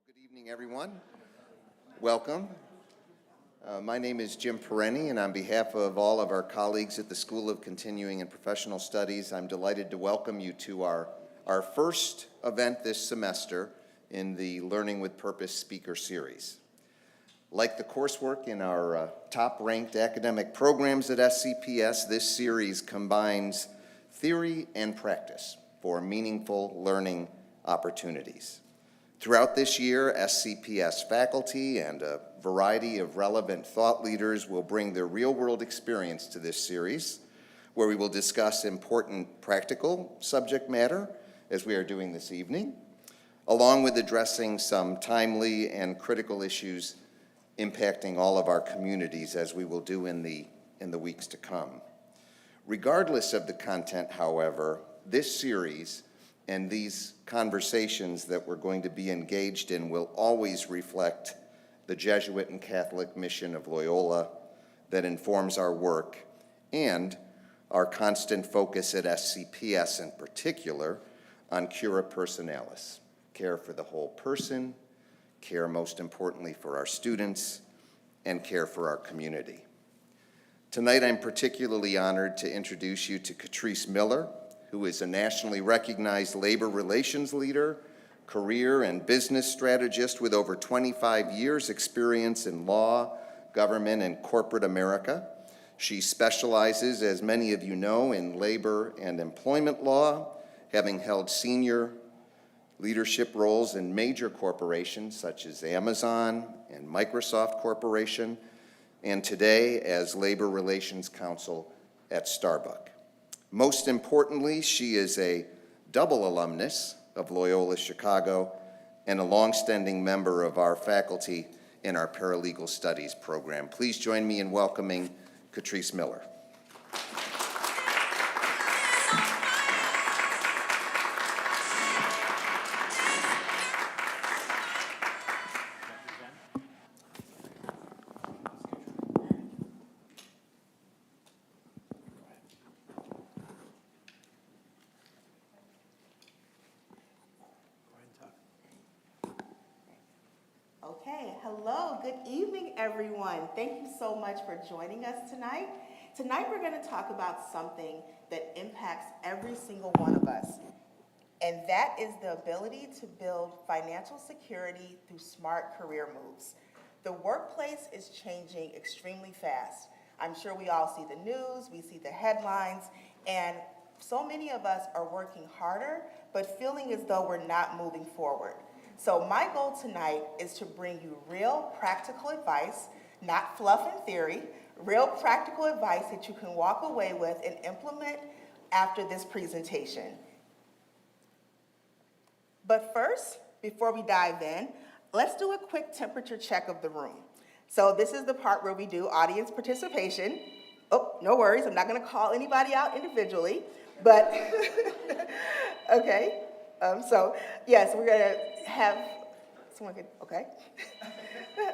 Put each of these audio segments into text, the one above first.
Good evening, everyone. Welcome. My name is Jim Perenni, and on behalf of all of our colleagues at the School of Continuing and Professional Studies, I'm delighted to welcome you to our first event this semester in the Learning with Purpose Speaker Series. Like the coursework in our top-ranked academic programs at SCPS, this series combines theory and practice for meaningful learning opportunities. Throughout this year, SCPS faculty and a variety of relevant thought leaders will bring their real-world experience to this series, where we will discuss important practical subject matter, as we are doing this evening, along with addressing some timely and critical issues impacting all of our communities, as we will do in the weeks to come. Regardless of the content, however, this series and these conversations that we're going to be engaged in will always reflect the Jesuit and Catholic mission of Loyola that informs our work, and our constant focus at SCPS in particular on cura personalis, care for the whole person, care most importantly for our students, and care for our community. Tonight I'm particularly honored to introduce you to Katrice Miller, who is a nationally recognized labor relations leader, career and business strategist with over 25 years experience in law, government, and corporate America. She specializes, as many of you know, in labor and employment law, having held senior leadership roles in major corporations such as Amazon and Microsoft Corporation, and today as Labor Relations Counsel at Starbucks. Most importantly, she is a double alumnus of Loyola Chicago and a longstanding member of our faculty in our Paralegal Studies program. Please join me in welcoming Katrice Miller. Okay, hello, good evening, everyone. Thank you so much for joining us tonight. Tonight we're going to talk about something that impacts every single one of us, and that is the ability to build financial security through smart career moves. The workplace is changing extremely fast. I'm sure we all see the news, we see the headlines, and so many of us are working harder, but feeling as though we're not moving forward. So my goal tonight is to bring you real practical advice, not fluff and theory, real practical advice that you can walk away with and implement after this presentation. But first, before we dive in, let's do a quick temperature check of the room. So this is the part where we do audience participation. Oh, no worries, I'm not gonna call anybody out individually, but, okay. So yes, we're gonna have someone get, okay.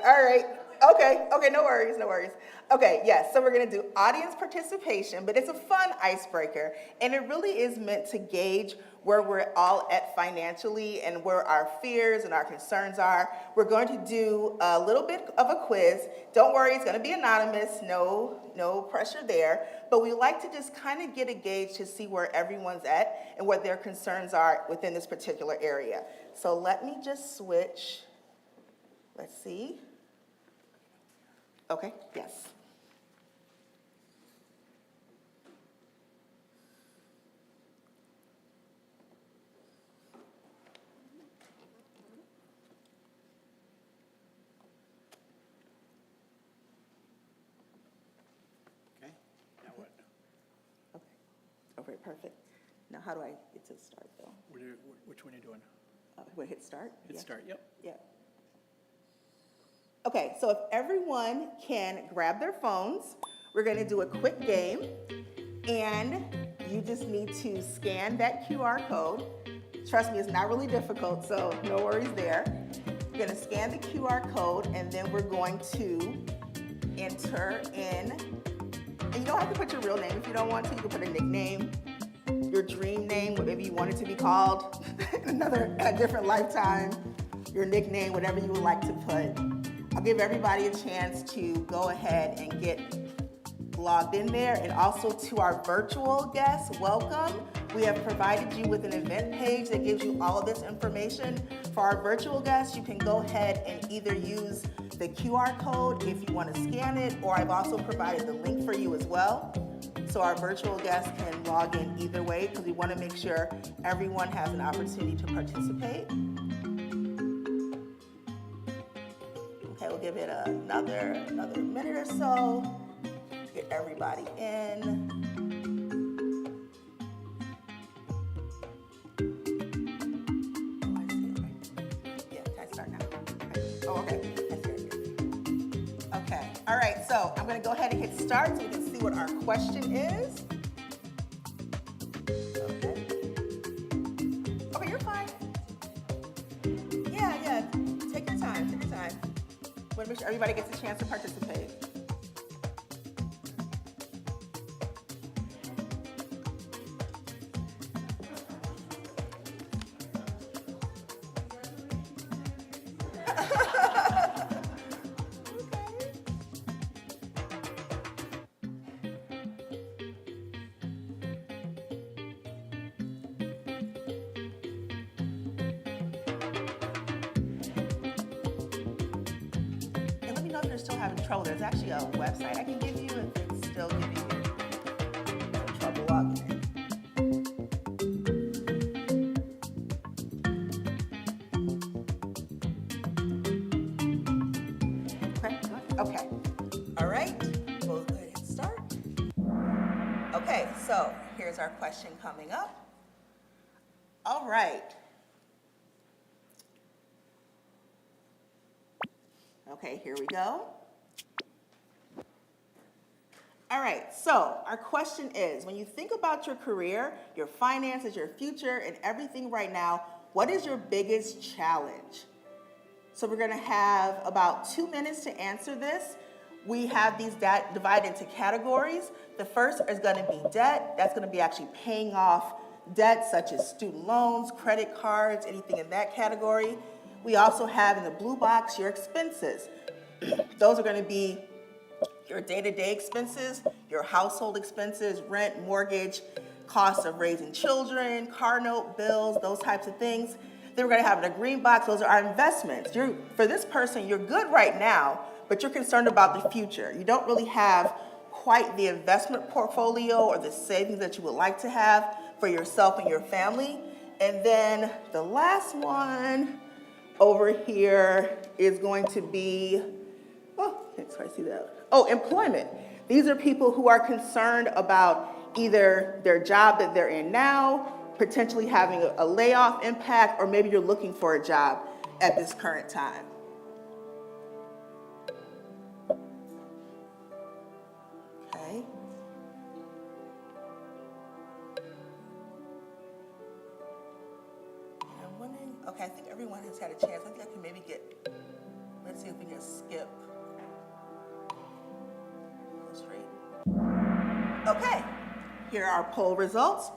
All right, okay, no worries. Okay, yes, so we're gonna do audience participation, but it's a fun icebreaker, and it really is meant to gauge where we're all at financially and where our fears and our concerns are. We're going to do a little bit of a quiz. Don't worry, it's gonna be anonymous, no pressure there, but we like to just kind of get a gauge to see where everyone's at and what their concerns are within this particular area. So let me just switch, let's see. Okay, yes. Okay, perfect. Now, how do I get to start, though? Which one are you doing? Wait, hit start? Hit start, yep. Yeah. Okay, so if everyone can grab their phones, we're going to do a quick game, and you just need to scan that QR code. Trust me, it's not really difficult, so no worries there. You're going to scan the QR code, and then we're going to enter in. And you don't have to put your real name if you don't want to. You can put a nickname, your dream name, whatever you want it to be called, a different lifetime. your nickname, whatever you would like to put. I'll give everybody a chance to go ahead and get logged in there. And also to our virtual guests, welcome. We have provided you with an event page that gives you all of this information. For our virtual guests, you can go ahead and either use the QR code if you want to scan it, or I've also provided the link for you as well. So our virtual guests can log in either way because we want to make sure everyone has an opportunity to participate. Okay, we'll give it another minute or so to get everybody in. Okay, all right, so I'm gonna go ahead and hit start so we can see what our question is. Okay, you're fine. Yeah, take your time. Want to make sure everybody gets a chance to participate. Know if you're still having trouble. There's actually a website I can give you if it's still giving you some trouble logging in. Okay. All right. We'll go ahead and start. Okay, so here's our question coming up. All right. Okay, here we go. All right, so our question is, when you think about your career, your finances, your future, and everything right now, what is your biggest challenge? So we're gonna have about 2 minutes to answer this. We have these divided into categories. The first is gonna be debt. That's gonna be actually paying off debts such as student loans, credit cards, anything in that category. We also have in the blue box your expenses. Those are going to be your day-to-day expenses, your household expenses, rent, mortgage, costs of raising children, car note bills, those types of things. Then we're going to have in a green box, those are our investments. For this person, you're good right now, but you're concerned about the future. You don't really have quite the investment portfolio or the savings that you would like to have for yourself and your family. And then the last one over here is going to be, employment. These are people who are concerned about either their job that they're in now, potentially having a layoff impact, or maybe you're looking for a job at this current time. Okay. Okay, I think everyone has had a chance. I think I can maybe let's see if we can skip. Go straight. Okay, here are our poll results.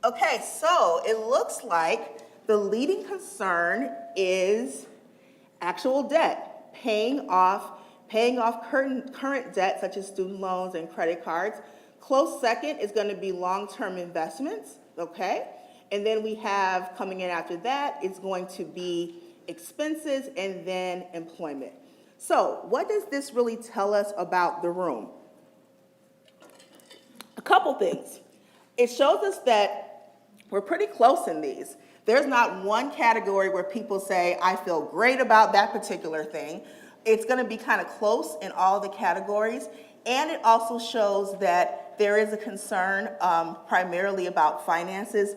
Okay, so it looks like the leading concern is actual debt, paying off current debt such as student loans and credit cards. Close second is going to be long-term investments, okay? And then we have coming in after that, it's going to be expenses and then employment. So what does this really tell us about the room? A couple things. It shows us that we're pretty close in these. There's not one category where people say, I feel great about that particular thing. It's going to be kind of close in all the categories. And it also shows that there is a concern primarily about finances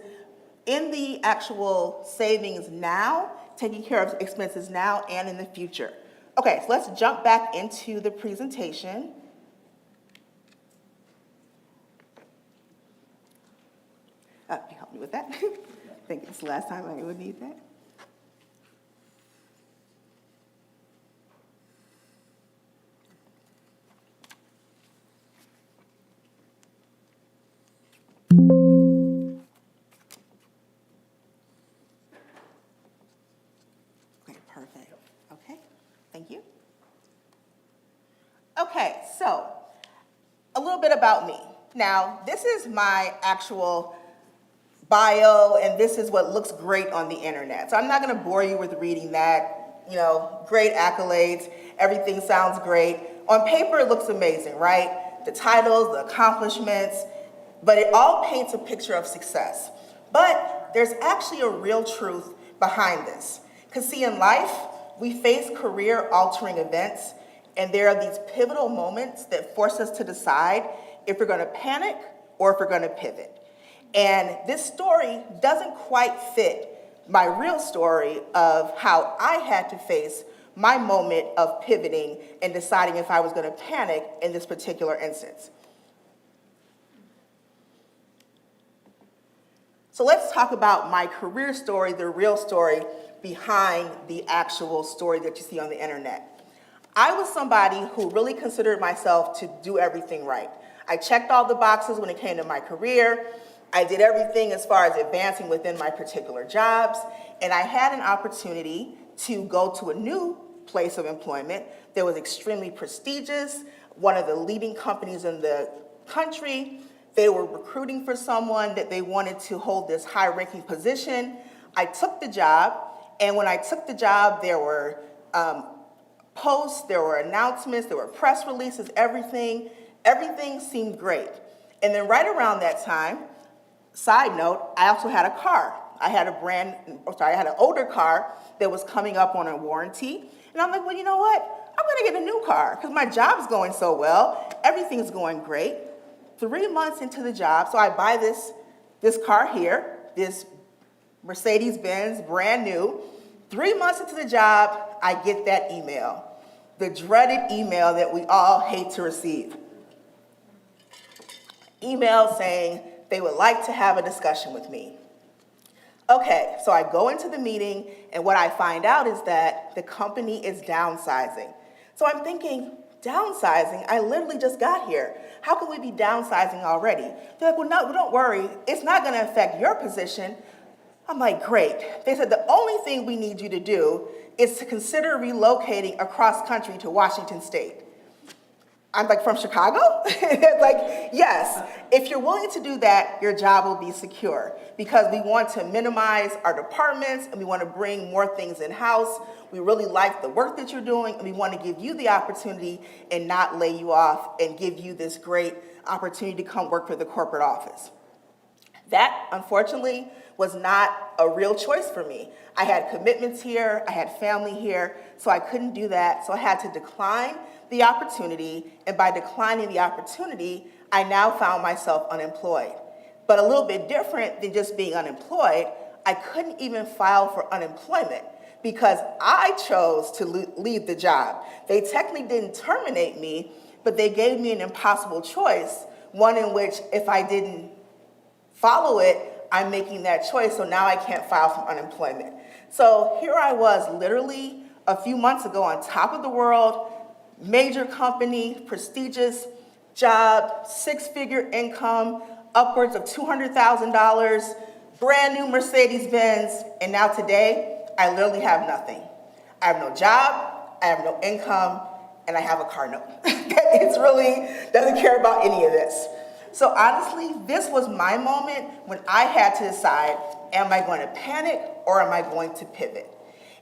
in the actual savings now, taking care of expenses now and in the future. Okay, so let's jump back into the presentation. You help me with that? I think it's the last time I would need that. Okay, Okay, so a little bit about me. Now, this is my actual bio, and this is what looks great on the internet. So I'm not going to bore you with reading that. You know, great accolades, everything sounds great. On paper, it looks amazing, right? The titles, the accomplishments, but it all paints a picture of success. But there's actually a real truth behind this. Because see, in life, we face career-altering events, and there are these pivotal moments that force us to decide if we're going to panic or if we're going to pivot. And this story doesn't quite fit my real story of how I had to face my moment of pivoting and deciding if I was going to panic in this particular instance. So let's talk about my career story, the real story behind the actual story that you see on the internet. I was somebody who really considered myself to do everything right. I checked all the boxes when it came to my career. I did everything as far as advancing within my particular jobs, and I had an opportunity to go to a new place of employment that was extremely prestigious, one of the leading companies in the country. They were recruiting for someone that they wanted to hold this high-ranking position. I took the job, and when I took the job, there were posts, there were announcements, there were press releases, everything seemed great. And then right around that time, side note, I also had a car. I had an older car that was coming up on a warranty. And I'm like, well, you know what? I'm gonna get a new car because my job's going so well. Everything's going great. 3 months into the job, so I buy this car here, this Mercedes-Benz, brand new. 3 months into the job, I get that email. The dreaded email that we all hate to receive. Email saying they would like to have a discussion with me. Okay, so I go into the meeting, and what I find out is that the company is downsizing. So I'm thinking, downsizing? I literally just got here. How can we be downsizing already? They're like, well, no, don't worry. It's not going to affect your position. I'm like, great. They said the only thing we need you to do is to consider relocating across country to Washington State. I'm like, from Chicago? Like, yes. If you're willing to do that, your job will be secure because we want to minimize our departments and we want to bring more things in-house. We really like the work that you're doing and we want to give you the opportunity and not lay you off and give you this great opportunity to come work for the corporate office. That, unfortunately, was not a real choice for me. I had commitments here, I had family here, so I couldn't do that. So I had to decline the opportunity, and by declining the opportunity, I now found myself unemployed. But a little bit different than just being unemployed, I couldn't even file for unemployment because I chose to leave the job. They technically didn't terminate me, but they gave me an impossible choice, one in which if I didn't follow it, I'm making that choice, so now I can't file for unemployment. So here I was literally a few months ago on top of the world, major company, prestigious job, six-figure income, upwards of $200,000, brand new Mercedes-Benz, and now today, I literally have nothing. I have no job, I have no income, and I have a car note. It really doesn't care about any of this. So honestly, this was my moment when I had to decide, am I going to panic or am I going to pivot?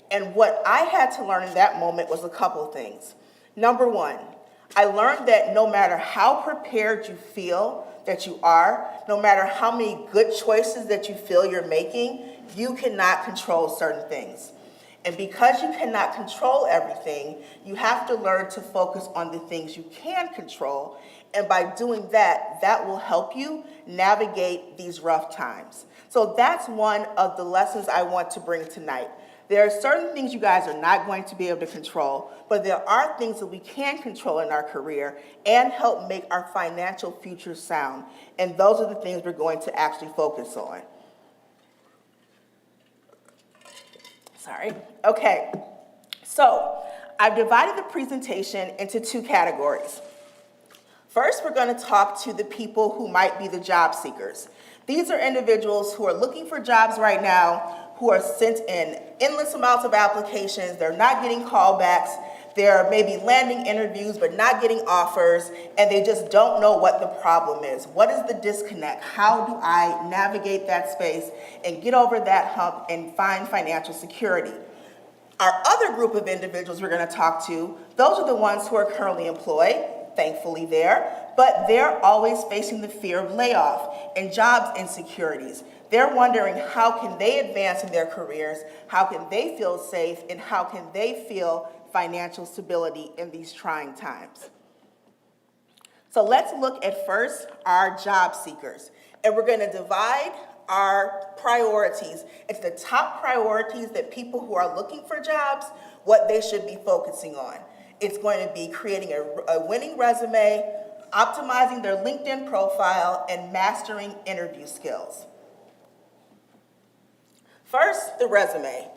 And what I had to learn in that moment was a couple of things. Number one, I learned that no matter how prepared you feel that you are, no matter how many good choices that you feel you're making, you cannot control certain things. And because you cannot control everything, you have to learn to focus on the things you can control. And by doing that, that will help you navigate these rough times. So that's one of the lessons I want to bring tonight. There are certain things you guys are not going to be able to control, but there are things that we can control in our career and help make our financial future sound. And those are the things we're going to actually focus on. Sorry. Okay. So I've divided the presentation into two categories. First, we're going to talk to the people who might be the job seekers. These are individuals who are looking for jobs right now, who are sent in endless amounts of applications. They're not getting callbacks. They're maybe landing interviews but not getting offers, and they just don't know what the problem is. What is the disconnect? How do I navigate that space and get over that hump and find financial security? Our other group of individuals we're going to talk to, those are the ones who are currently employed, thankfully there, but they're always facing the fear of layoff and job insecurities. They're wondering how can they advance in their careers, how can they feel safe, and how can they feel financial stability in these trying times. So let's look at first our job seekers. And we're going to divide our priorities into the top priorities that people who are looking for jobs, what they should be focusing on. It's going to be creating a winning resume, optimizing their LinkedIn profile, and mastering interview skills. First, the resume.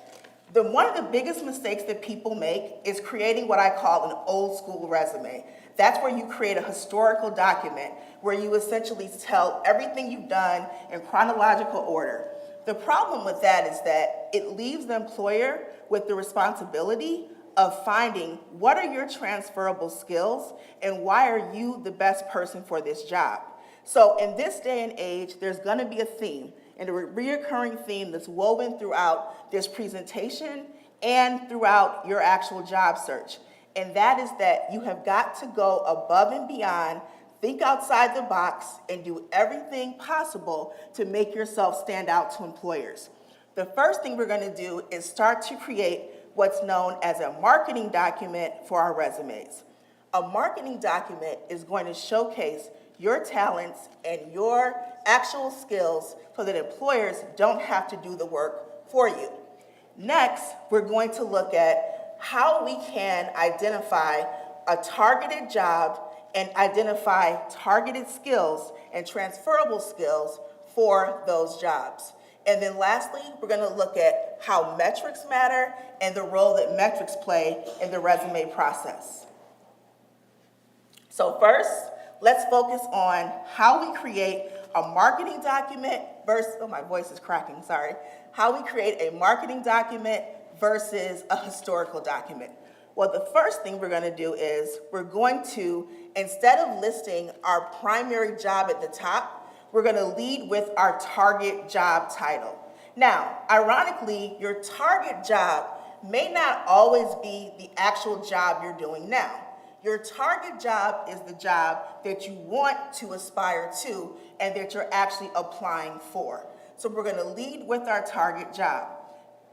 One of the biggest mistakes that people make is creating what I call an old school resume. That's where you create a historical document where you essentially tell everything you've done in chronological order. The problem with that is that it leaves the employer with the responsibility of finding what are your transferable skills and why are you the best person for this job. So in this day and age, there's going to be a theme, and a reoccurring theme that's woven throughout this presentation and throughout your actual job search. And that is that you have got to go above and beyond, think outside the box, and do everything possible to make yourself stand out to employers. The first thing we're going to do is start to create what's known as a marketing document for our resumes. A marketing document is going to showcase your talents and your actual skills so that employers don't have to do the work for you. Next, we're going to look at how we can identify a targeted job and identify targeted skills and transferable skills for those jobs. And then lastly, we're going to look at how metrics matter and the role that metrics play in the resume process. So first, let's focus on how we create a marketing document versus, oh, my voice is cracking, sorry. How we create a marketing document versus a historical document. Well, the first thing we're going to do is we're going to, instead of listing our primary job at the top, we're going to lead with our target job title. Now, ironically, your target job may not always be the actual job you're doing now. Your target job is the job that you want to aspire to and that you're actually applying for. So we're going to lead with our target job.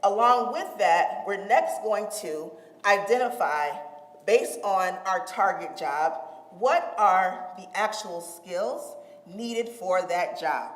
Along with that, we're next going to identify, based on our target job, what are the actual skills needed for that job.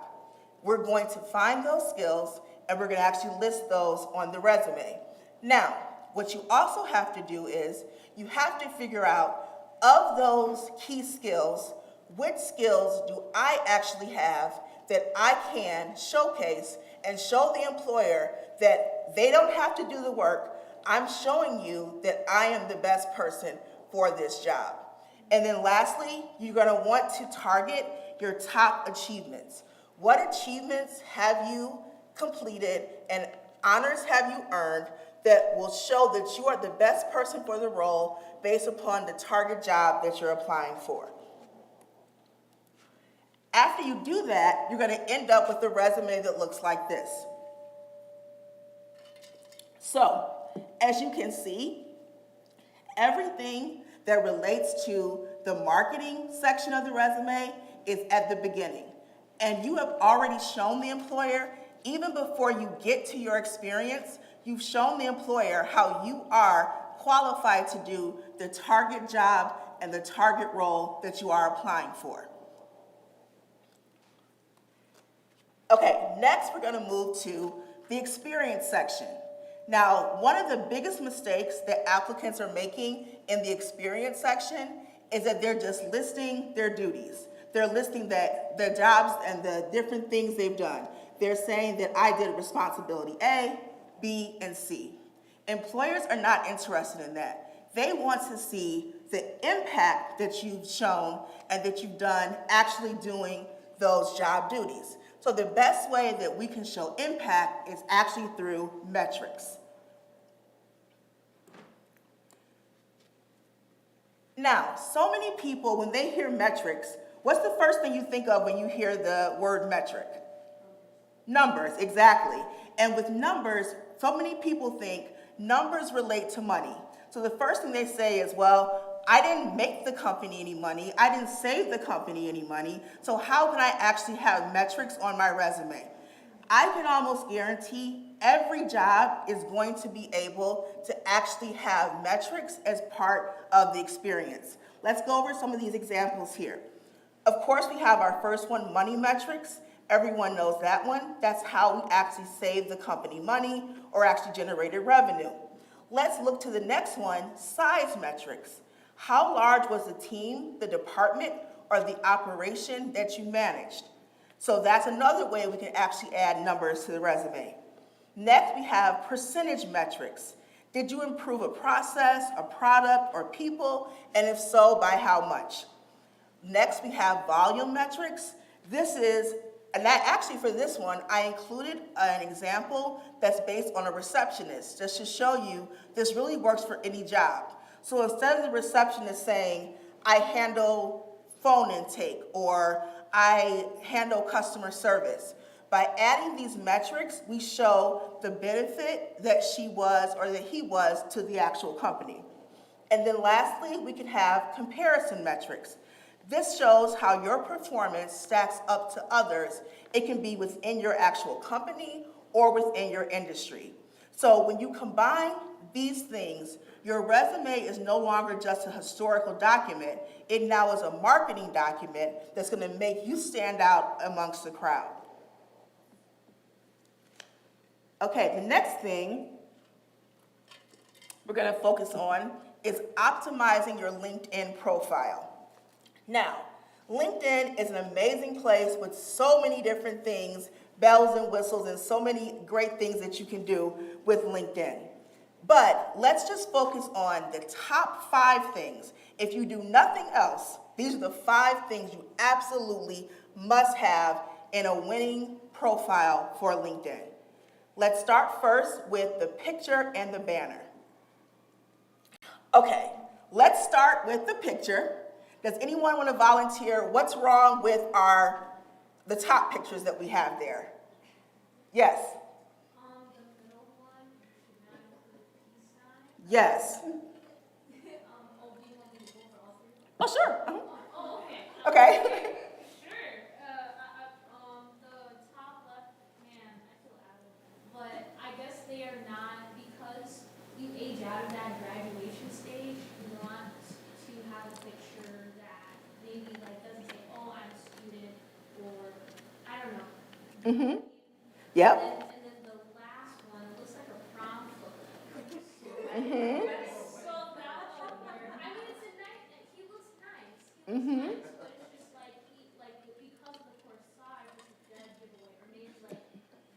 We're going to find those skills and we're going to actually list those on the resume. Now, what you also have to do is you have to figure out, of those key skills, which skills do I actually have that I can showcase and show the employer that they don't have to do the work. I'm showing you that I am the best person for this job. And then lastly, you're going to want to target your top achievements. What achievements have you completed and honors have you earned that will show that you are the best person for the role based upon the target job that you're applying for? After you do that, you're going to end up with a resume that looks like this. So, as you can see, everything that relates to the marketing section of the resume is at the beginning. And you have already shown the employer, even before you get to your experience, you've shown the employer how you are qualified to do the target job and the target role that you are applying for. Okay, next we're going to move to the experience section. Now, one of the biggest mistakes that applicants are making in the experience section is that they're just listing their duties. They're listing the jobs and the different things they've done. They're saying that I did responsibility A, B, and C. Employers are not interested in that. They want to see the impact that you've shown and that you've done actually doing those job duties. So the best way that we can show impact is actually through metrics. Now, so many people, when they hear metrics, what's the first thing you think of when you hear the word metric? Numbers, exactly. And with numbers, so many people think numbers relate to money. So the first thing they say is, well, I didn't make the company any money. I didn't save the company any money. So how can I actually have metrics on my resume? I can almost guarantee every job is going to be able to actually have metrics as part of the experience. Let's go over some of these examples here. Of course, we have our first one, money metrics. Everyone knows that one. That's how we actually save the company money or actually generated revenue. Let's look to the next one, size metrics. How large was the team, the department, or the operation that you managed? So that's another way we can actually add numbers to the resume. Next, we have percentage metrics. Did you improve a process, a product, or people? And if so, by how much? Next, we have volume metrics. And that actually for this one, I included an example that's based on a receptionist, just to show you this really works for any job. So instead of the receptionist saying, I handle phone intake, or I handle customer service, by adding these metrics, we show the benefit that she was or that he was to the actual company. And then lastly, we can have comparison metrics. This shows how your performance stacks up to others. It can be within your actual company or within your industry. So when you combine these things, your resume is no longer just a historical document. It now is a marketing document that's going to make you stand out amongst the crowd. Okay, the next thing we're going to focus on is optimizing your LinkedIn profile. Now, LinkedIn is an amazing place with so many different things, bells and whistles, and so many great things that you can do with LinkedIn. But let's just focus on the top 5 things. If you do nothing else, these are the 5 things you absolutely must have in a winning profile for LinkedIn. Let's start first with the picture and the banner. Okay, let's start with the picture. Does anyone want to volunteer? What's wrong with the top pictures that we have there? Yes. The middle one should not include peace sign. Yes. Do you want me to go for all 3? Oh, sure. Okay. Okay. Sure. The top left, man, I feel out of it. But I guess they are not, because you age out of that graduation stage, you want to have a picture that maybe like doesn't say, oh, I'm a student, or I don't know. Mm-hmm. Yep. And then the last one, it looks like a prom photo. Mm-hmm. So that awkward. I mean, it's a nice. He looks nice. Mm-hmm. But it's just like because of the corsage, it's a dead giveaway, or maybe like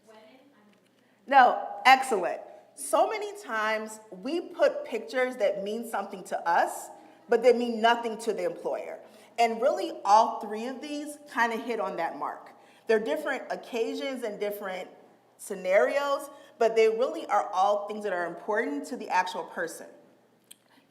wedding. I don't know. No, excellent. So many times we put pictures that mean something to us, but they mean nothing to the employer. And really all 3 of these kind of hit on that mark. They're different occasions and different scenarios, but they really are all things that are important to the actual person.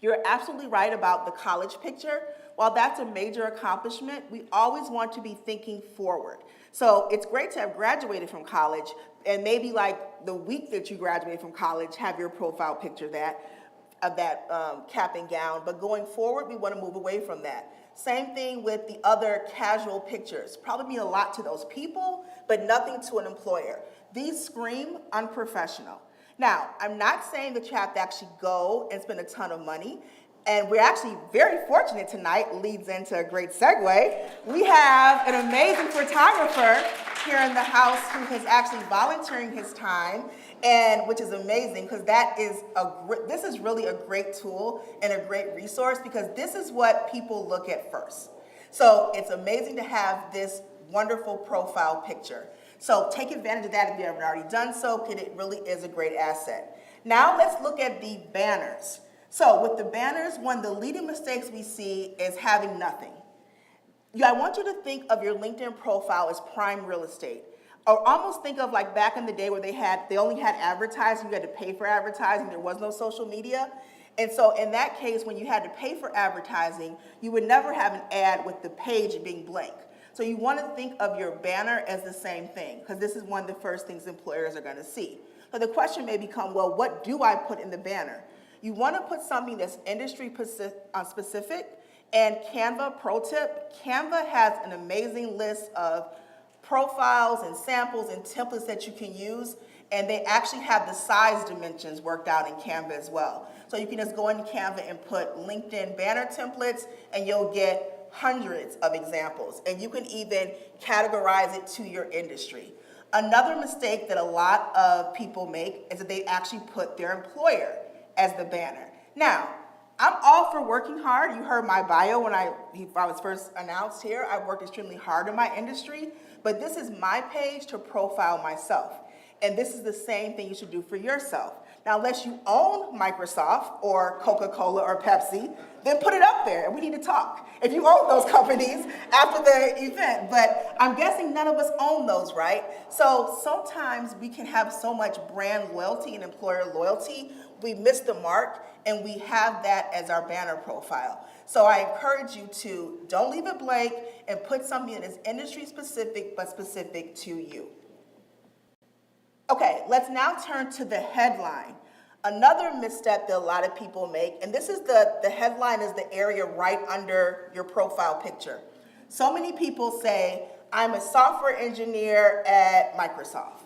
You're absolutely right about the college picture. While that's a major accomplishment, we always want to be thinking forward. So it's great to have graduated from college, and maybe like the week that you graduated from college, have your profile picture of that cap and gown. But going forward, we want to move away from that. Same thing with the other casual pictures. Probably mean a lot to those people, but nothing to an employer. These scream unprofessional. Now, I'm not saying that you have to actually go and spend a ton of money. And we're actually very fortunate tonight, leads into a great segue. We have an amazing photographer here in the house who is actually volunteering his time, and which is amazing because this is really a great tool and a great resource because this is what people look at first. So it's amazing to have this wonderful profile picture. So take advantage of that if you haven't already done so, because it really is a great asset. Now let's look at the banners. So with the banners, one of the leading mistakes we see is having nothing. I want you to think of your LinkedIn profile as prime real estate. Or almost think of like back in the day where they only had advertising, you had to pay for advertising, there was no social media. And so in that case, when you had to pay for advertising, you would never have an ad with the page being blank. So you want to think of your banner as the same thing, because this is one of the first things employers are going to see. So the question may become, well, what do I put in the banner? You want to put something that's industry specific, and Canva, pro tip, Canva has an amazing list of profiles and samples and templates that you can use, and they actually have the size dimensions worked out in Canva as well. So you can just go into Canva and put LinkedIn banner templates, and you'll get hundreds of examples, and you can even categorize it to your industry. Another mistake that a lot of people make is that they actually put their employer as the banner. Now, I'm all for working hard. You heard my bio when I was first announced here. I worked extremely hard in my industry, but this is my page to profile myself. And this is the same thing you should do for yourself. Now, unless you own Microsoft or Coca-Cola or Pepsi, then put it up there and we need to talk. If you own those companies after the event, but I'm guessing none of us own those, right? So sometimes we can have so much brand loyalty and employer loyalty, we miss the mark and we have that as our banner profile. So I encourage you to don't leave it blank and put something that is industry specific but specific to you. Okay, let's now turn to the headline. Another misstep that a lot of people make, and this is the headline is the area right under your profile picture. So many people say, I'm a software engineer at Microsoft.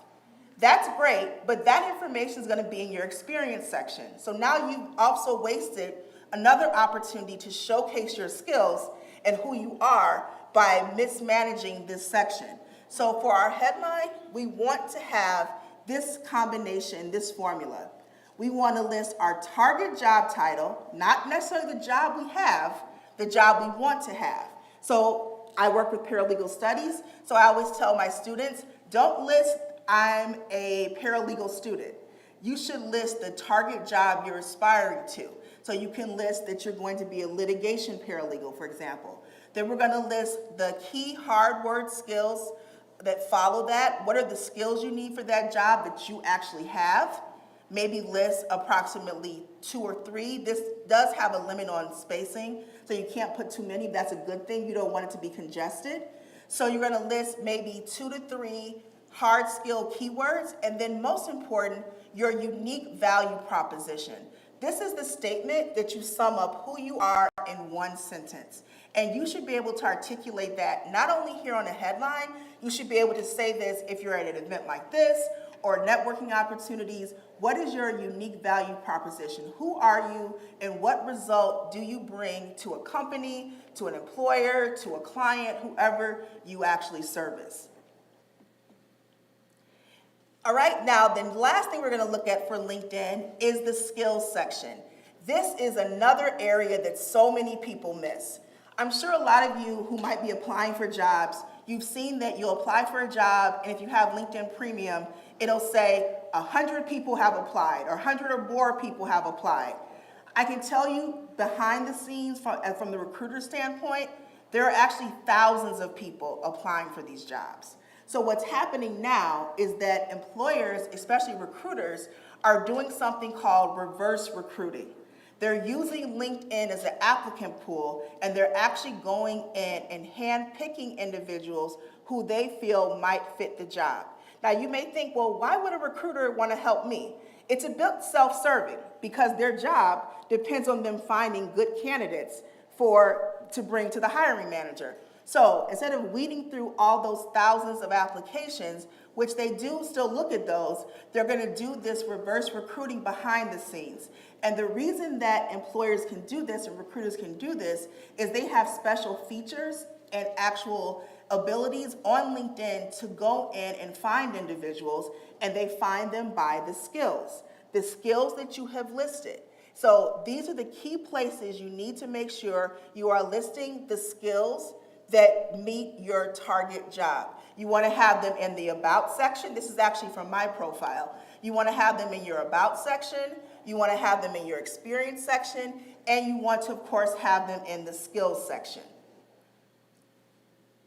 That's great, but that information is going to be in your experience section. So now you've also wasted another opportunity to showcase your skills and who you are by mismanaging this section. So for our headline, we want to have this combination, this formula. We want to list our target job title, not necessarily the job we have, the job we want to have. So I work with paralegal studies, so I always tell my students, don't list I'm a paralegal student. You should list the target job you're aspiring to. So you can list that you're going to be a litigation paralegal, for example. Then we're going to list the key hard word skills that follow that. What are the skills you need for that job that you actually have? Maybe list approximately 2 or 3. This does have a limit on spacing, so you can't put too many. That's a good thing. You don't want it to be congested. So you're going to list maybe 2 to 3 hard skill keywords, and then most important, your unique value proposition. This is the statement that you sum up who you are in one sentence. And you should be able to articulate that not only here on a headline, you should be able to say this if you're at an event like this or networking opportunities. What is your unique value proposition? Who are you and what result do you bring to a company, to an employer, to a client, whoever you actually service? All right, now the last thing we're going to look at for LinkedIn is the skills section. This is another area that so many people miss. I'm sure a lot of you who might be applying for jobs, you've seen that you'll apply for a job, and if you have LinkedIn Premium, it'll say 100 people have applied, or 100 or more people have applied. I can tell you behind the scenes, from the recruiter standpoint, there are actually thousands of people applying for these jobs. So what's happening now is that employers, especially recruiters, are doing something called reverse recruiting. They're using LinkedIn as an applicant pool, and they're actually going in and hand-picking individuals who they feel might fit the job. Now, you may think, well, why would a recruiter want to help me? It's a bit self-serving because their job depends on them finding good candidates to bring to the hiring manager. So instead of weeding through all those thousands of applications, which they do still look at those, they're going to do this reverse recruiting behind the scenes. And the reason that employers can do this and recruiters can do this is they have special features and actual abilities on LinkedIn to go in and find individuals, and they find them by the skills that you have listed. So these are the key places you need to make sure you are listing the skills that meet your target job. You want to have them in the About section. This is actually from my profile. You want to have them in your About section. You want to have them in your Experience section. And you want to, of course, have them in the Skills section.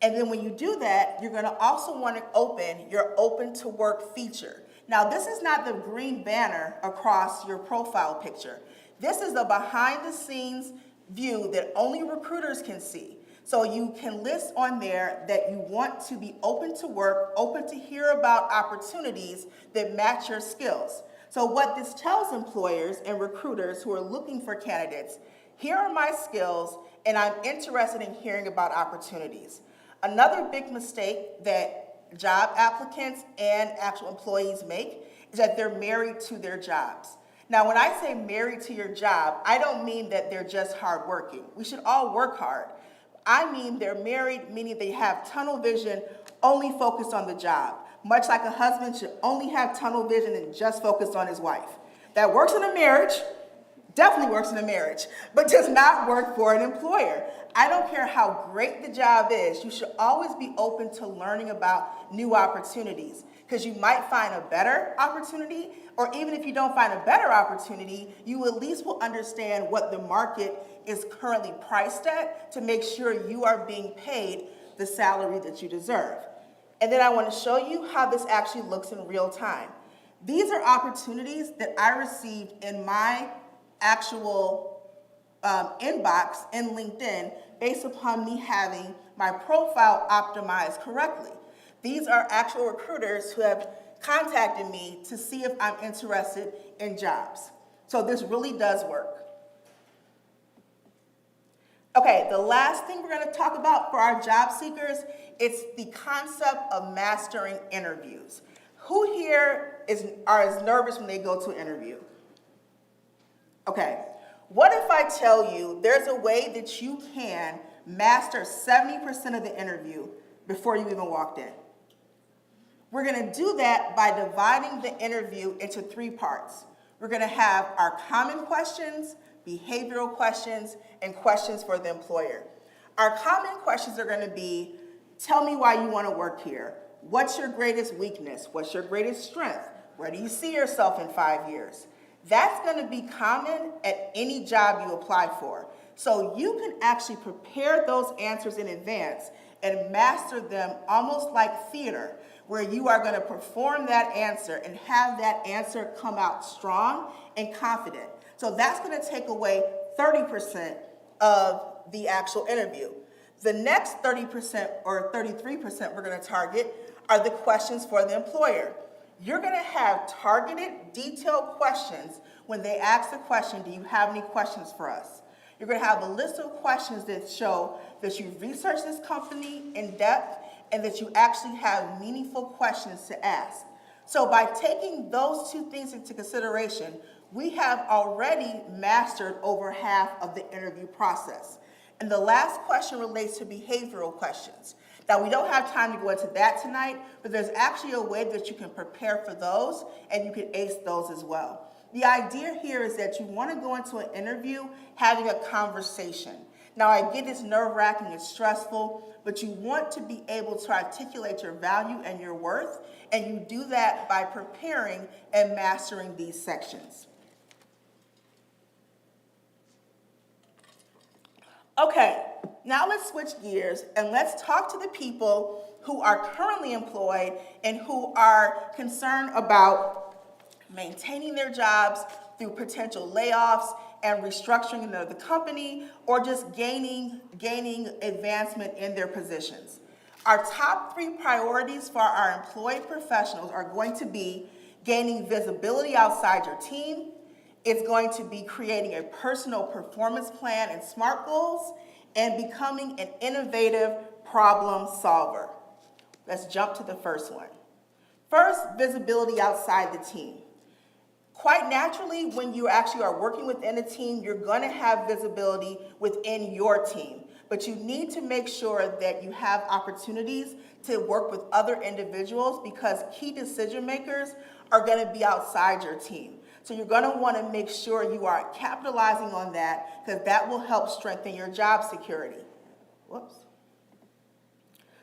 And then when you do that, you're going to also want to open your Open to Work feature. Now, this is not the green banner across your profile picture. This is a behind-the-scenes view that only recruiters can see. So you can list on there that you want to be open to work, open to hear about opportunities that match your skills. So what this tells employers and recruiters who are looking for candidates, here are my skills, and I'm interested in hearing about opportunities. Another big mistake that job applicants and actual employees make is that they're married to their jobs. Now, when I say married to your job, I don't mean that they're just hardworking. We should all work hard. I mean they're married, meaning they have tunnel vision, only focused on the job. Much like a husband should only have tunnel vision and just focus on his wife. That works in a marriage, definitely works in a marriage, but does not work for an employer. I don't care how great the job is, you should always be open to learning about new opportunities, because you might find a better opportunity, or even if you don't find a better opportunity, you at least will understand what the market is currently priced at to make sure you are being paid the salary that you deserve. And then I want to show you how this actually looks in real time. These are opportunities that I received in my actual inbox in LinkedIn based upon me having my profile optimized correctly. These are actual recruiters who have contacted me to see if I'm interested in jobs. So this really does work. Okay, the last thing we're going to talk about for our job seekers, it's the concept of mastering interviews. Who here are as nervous when they go to an interview? Okay, what if I tell you there's a way that you can master 70% of the interview before you even walked in? We're going to do that by dividing the interview into 3 parts. We're going to have our common questions, behavioral questions, and questions for the employer. Our common questions are going to be, tell me why you want to work here. What's your greatest weakness? What's your greatest strength? Where do you see yourself in 5 years? That's going to be common at any job you apply for. So you can actually prepare those answers in advance and master them almost like theater, where you are going to perform that answer and have that answer come out strong and confident. So that's going to take away 30% of the actual interview. The next 30% or 33% we're going to target are the questions for the employer. You're going to have targeted, detailed questions when they ask the question, do you have any questions for us? You're going to have a list of questions that show that you've researched this company in depth and that you actually have meaningful questions to ask. So by taking those 2 things into consideration, we have already mastered over half of the interview process. And the last question relates to behavioral questions. Now, we don't have time to go into that tonight, but there's actually a way that you can prepare for those, and you can ace those as well. The idea here is that you want to go into an interview having a conversation. Now, I get it's nerve-wracking, it's stressful, but you want to be able to articulate your value and your worth, and you do that by preparing and mastering these sections. Okay, now let's switch gears and let's talk to the people who are currently employed and who are concerned about maintaining their jobs through potential layoffs and restructuring of the company, or just gaining advancement in their positions. Our top 3 priorities for our employed professionals are going to be gaining visibility outside your team. It's going to be creating a personal performance plan and SMART goals, and becoming an innovative problem solver. Let's jump to the first one. First, visibility outside the team. Quite naturally, when you actually are working within a team, you're going to have visibility within your team. But you need to make sure that you have opportunities to work with other individuals, because key decision makers are going to be outside your team. So you're going to want to make sure you are capitalizing on that, because that will help strengthen your job security. Whoops.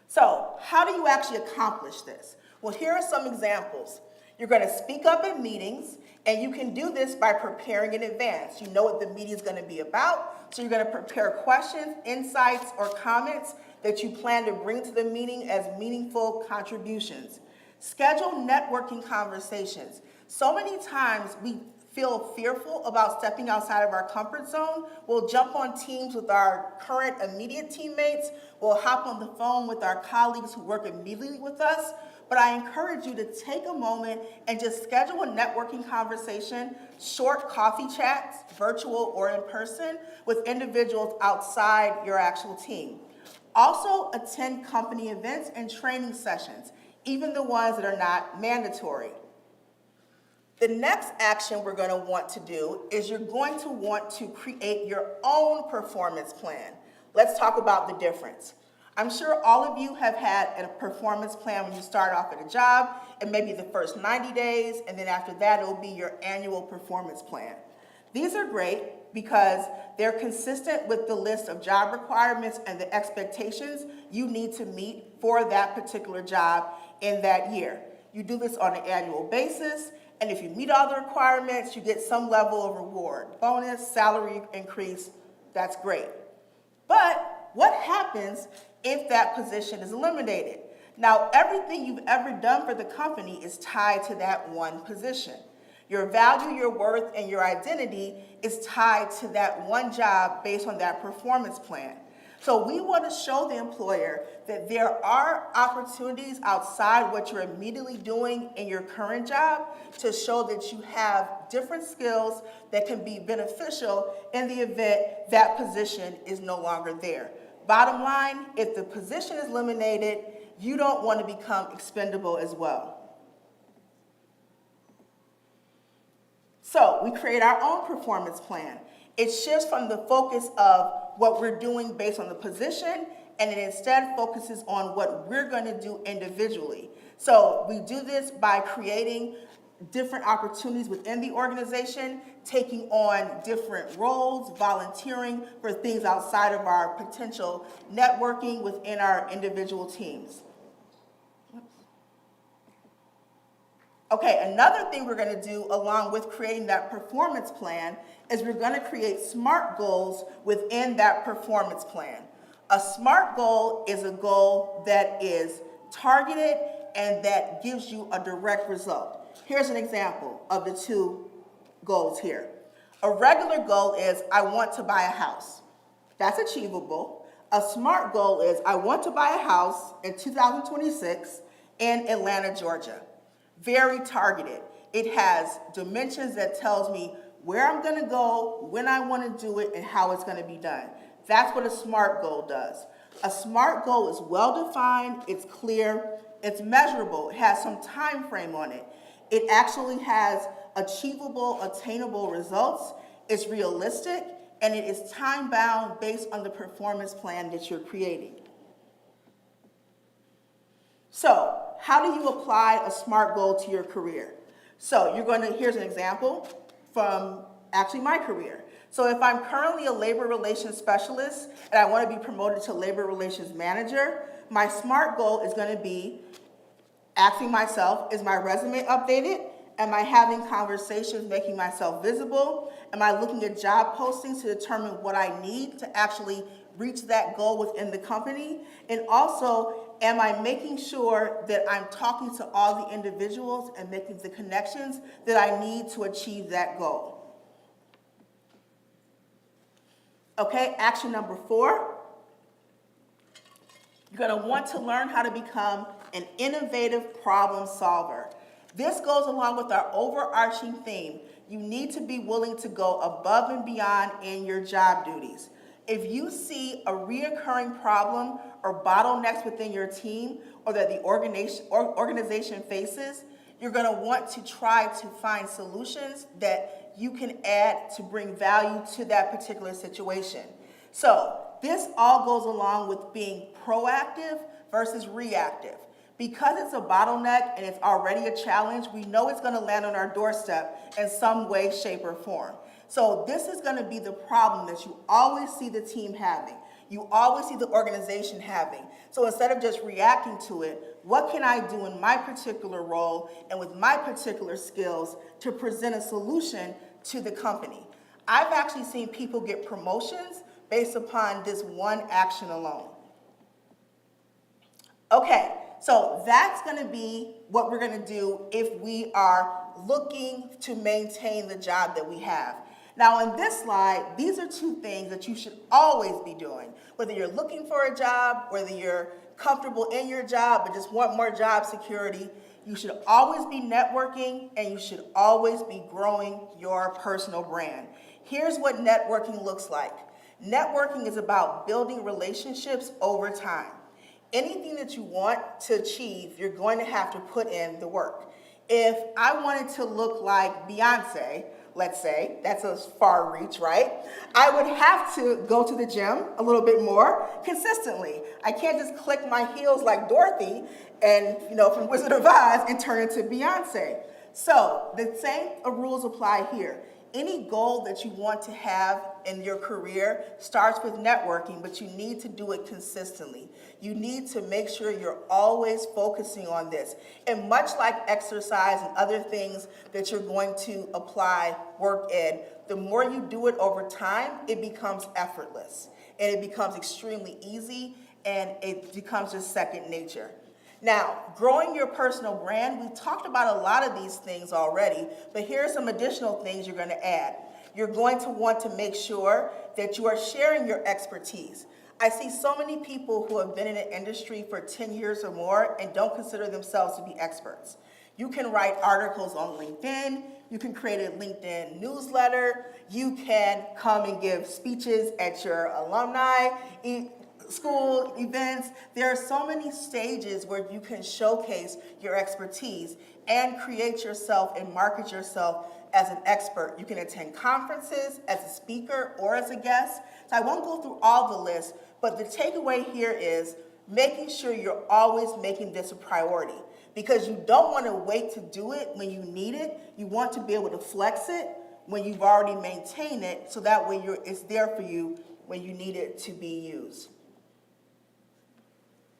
So how do you actually accomplish this? Well, here are some examples. You're going to speak up in meetings, and you can do this by preparing in advance. You know what the meeting is going to be about, so you're going to prepare questions, insights, or comments that you plan to bring to the meeting as meaningful contributions. Schedule networking conversations. So many times we feel fearful about stepping outside of our comfort zone, we'll jump on Teams with our current immediate teammates, we'll hop on the phone with our colleagues who work immediately with us, but I encourage you to take a moment and just schedule a networking conversation, short coffee chats, virtual or in person, with individuals outside your actual team. Also, attend company events and training sessions, even the ones that are not mandatory. The next action we're going to want to do is you're going to want to create your own performance plan. Let's talk about the difference. I'm sure all of you have had a performance plan when you start off at a job, and maybe the first 90 days, and then after that, it'll be your annual performance plan. These are great because they're consistent with the list of job requirements and the expectations you need to meet for that particular job in that year. You do this on an annual basis, and if you meet all the requirements, you get some level of reward. Bonus, salary increase, that's great. But what happens if that position is eliminated? Now, everything you've ever done for the company is tied to that one position. Your value, your worth, and your identity is tied to that one job based on that performance plan. So we want to show the employer that there are opportunities outside what you're immediately doing in your current job to show that you have different skills that can be beneficial in the event that position is no longer there. Bottom line, if the position is eliminated, you don't want to become expendable as well. So we create our own performance plan. It shifts from the focus of what we're doing based on the position, and it instead focuses on what we're going to do individually. So we do this by creating different opportunities within the organization, taking on different roles, volunteering for things outside of our potential networking within our individual teams. Okay, another thing we're going to do along with creating that performance plan is we're going to create SMART goals within that performance plan. A SMART goal is a goal that is targeted and that gives you a direct result. Here's an example of the two goals here. A regular goal is I want to buy a house. That's achievable. A SMART goal is I want to buy a house in 2026 in Atlanta, Georgia. Very targeted. It has dimensions that tells me where I'm going to go, when I want to do it, and how it's going to be done. That's what a SMART goal does. A SMART goal is well-defined, it's clear, it's measurable, it has some time frame on it. It actually has achievable, attainable results, it's realistic, and it is time-bound based on the performance plan that you're creating. So, how do you apply a SMART goal to your career? So here's an example from actually my career. So if I'm currently a labor relations specialist and I want to be promoted to labor relations manager, my SMART goal is going to be asking myself, is my resume updated? Am I having conversations, making myself visible? Am I looking at job postings to determine what I need to actually reach that goal within the company? And also, am I making sure that I'm talking to all the individuals and making the connections that I need to achieve that goal? Okay, action number 4. You're going to want to learn how to become an innovative problem solver. This goes along with our overarching theme. You need to be willing to go above and beyond in your job duties. If you see a reoccurring problem or bottlenecks within your team or that the organization faces, you're going to want to try to find solutions that you can add to bring value to that particular situation. So this all goes along with being proactive versus reactive. Because it's a bottleneck and it's already a challenge, we know it's going to land on our doorstep in some way, shape, or form. So this is going to be the problem that you always see the team having. You always see the organization having. So instead of just reacting to it, what can I do in my particular role and with my particular skills to present a solution to the company? I've actually seen people get promotions based upon this one action alone. Okay, So that's going to be what we're going to do if we are looking to maintain the job that we have. Now, on this slide, these are two things that you should always be doing. Whether you're looking for a job, whether you're comfortable in your job but just want more job security, you should always be networking and you should always be growing your personal brand. Here's what networking looks like. Networking is about building relationships over time. Anything that you want to achieve, you're going to have to put in the work. If I wanted to look like Beyonce, let's say, that's a far reach, right? I would have to go to the gym a little bit more consistently. I can't just click my heels like Dorothy and, from Wizard of Oz and turn into Beyonce. So the same rules apply here. Any goal that you want to have in your career starts with networking, but you need to do it consistently. You need to make sure you're always focusing on this. And much like exercise and other things that you're going to apply work in, the more you do it over time, it becomes effortless. And it becomes extremely easy, and it becomes just second nature. Now, growing your personal brand, we've talked about a lot of these things already, but here are some additional things you're going to add. You're going to want to make sure that you are sharing your expertise. I see so many people who have been in an industry for 10 years or more and don't consider themselves to be experts. You can write articles on LinkedIn, you can create a LinkedIn newsletter, you can come and give speeches at your alumni school events. There are so many stages where you can showcase your expertise and create yourself and market yourself as an expert. You can attend conferences as a speaker or as a guest. So I won't go through all the lists, but the takeaway here is making sure you're always making this a priority, because you don't want to wait to do it when you need it. You want to be able to flex it when you've already maintained it, so that way it's there for you when you need it to be used.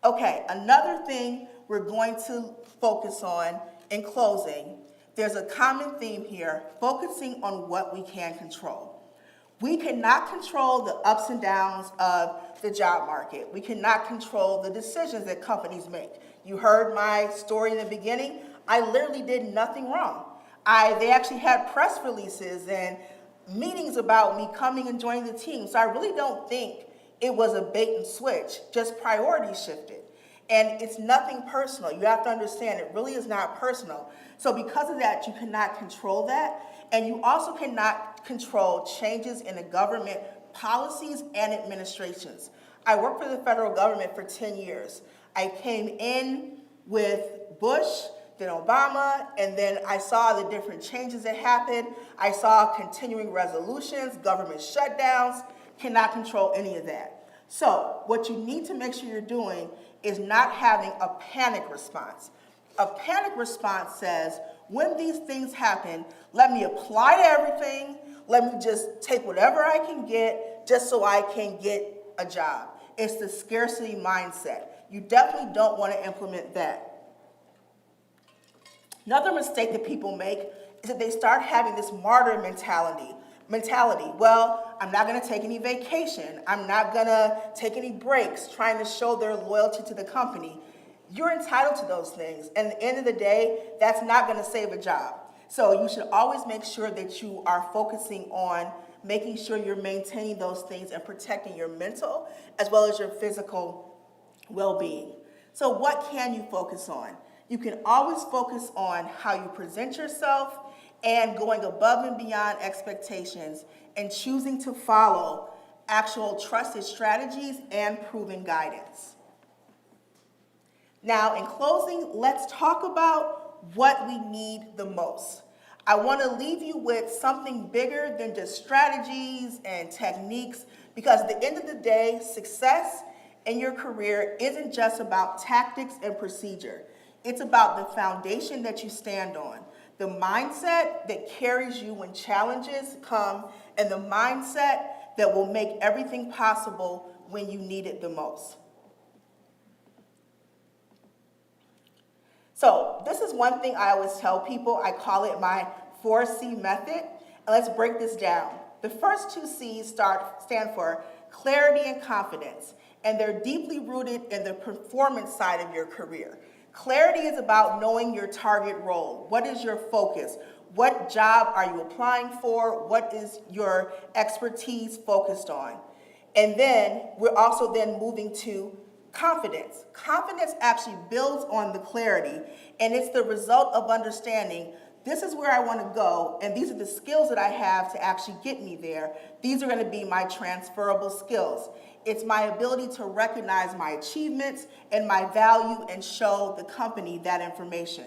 Okay, another thing we're going to focus on in closing, there's a common theme here, focusing on what we can control. We cannot control the ups and downs of the job market. We cannot control the decisions that companies make. You heard my story in the beginning. I literally did nothing wrong. They actually had press releases and meetings about me coming and joining the team. So I really don't think it was a bait and switch, just priorities shifted. And it's nothing personal. You have to understand it really is not personal. So because of that, you cannot control that. And you also cannot control changes in the government policies and administrations. I worked for the federal government for 10 years. I came in with Bush, then Obama, and then I saw the different changes that happened. I saw continuing resolutions, government shutdowns. Cannot control any of that. So what you need to make sure you're doing is not having a panic response. A panic response says, when these things happen, let me apply to everything, let me just take whatever I can get just so I can get a job. It's the scarcity mindset. You definitely don't want to implement that. Another mistake that people make is that they start having this martyr mentality. Well, I'm not going to take any vacation. I'm not going to take any breaks, trying to show their loyalty to the company. You're entitled to those things. And at the end of the day, that's not going to save a job. So you should always make sure that you are focusing on making sure you're maintaining those things and protecting your mental as well as your physical well-being. So what can you focus on? You can always focus on how you present yourself and going above and beyond expectations and choosing to follow actual trusted strategies and proven guidance. Now, in closing, let's talk about what we need the most. I want to leave you with something bigger than just strategies and techniques, because at the end of the day, success in your career isn't just about tactics and procedure. It's about the foundation that you stand on, the mindset that carries you when challenges come, and the mindset that will make everything possible when you need it the most. So this is one thing I always tell people. I call it my 4C method. And let's break this down. The first two C's stand for clarity and confidence. and they're deeply rooted in the performance side of your career. Clarity is about knowing your target role. What is your focus? What job are you applying for? What is your expertise focused on? And then we're also then moving to confidence. Confidence actually builds on the clarity, and it's the result of understanding this is where I want to go, and these are the skills that I have to actually get me there. These are going to be my transferable skills. It's my ability to recognize my achievements and my value and show the company that information.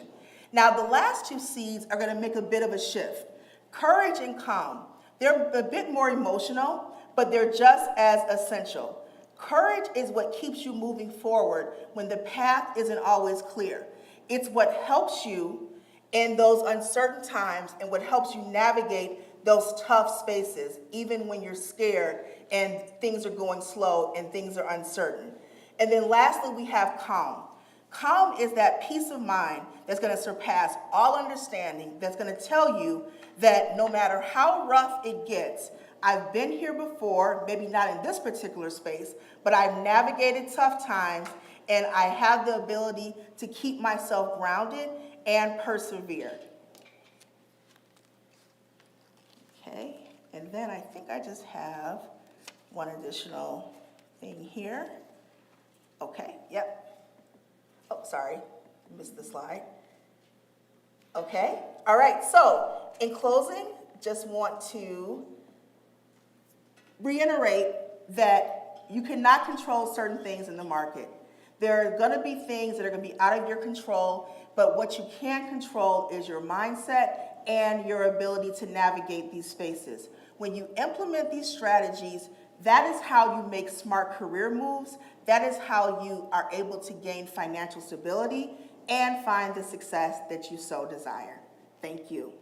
Now, the last two C's are going to make a bit of a shift. Courage and calm. They're a bit more emotional, but they're just as essential. Courage is what keeps you moving forward when the path isn't always clear. It's what helps you in those uncertain times and what helps you navigate those tough spaces, even when you're scared and things are going slow and things are uncertain. And then lastly, we have calm. Calm is that peace of mind that's going to surpass all understanding, that's going to tell you that no matter how rough it gets, I've been here before, maybe not in this particular space, but I've navigated tough times and I have the ability to keep myself grounded and persevere. Okay, and then I think I just have one additional thing here. Okay, yep. Oh, sorry, missed the slide. Okay, all right, so in closing, just want to reiterate that you cannot control certain things in the market. There are going to be things that are going to be out of your control, but what you can control is your mindset and your ability to navigate these spaces. When you implement these strategies, that is how you make smart career moves. That is how you are able to gain financial stability and find the success that you so desire. Thank you.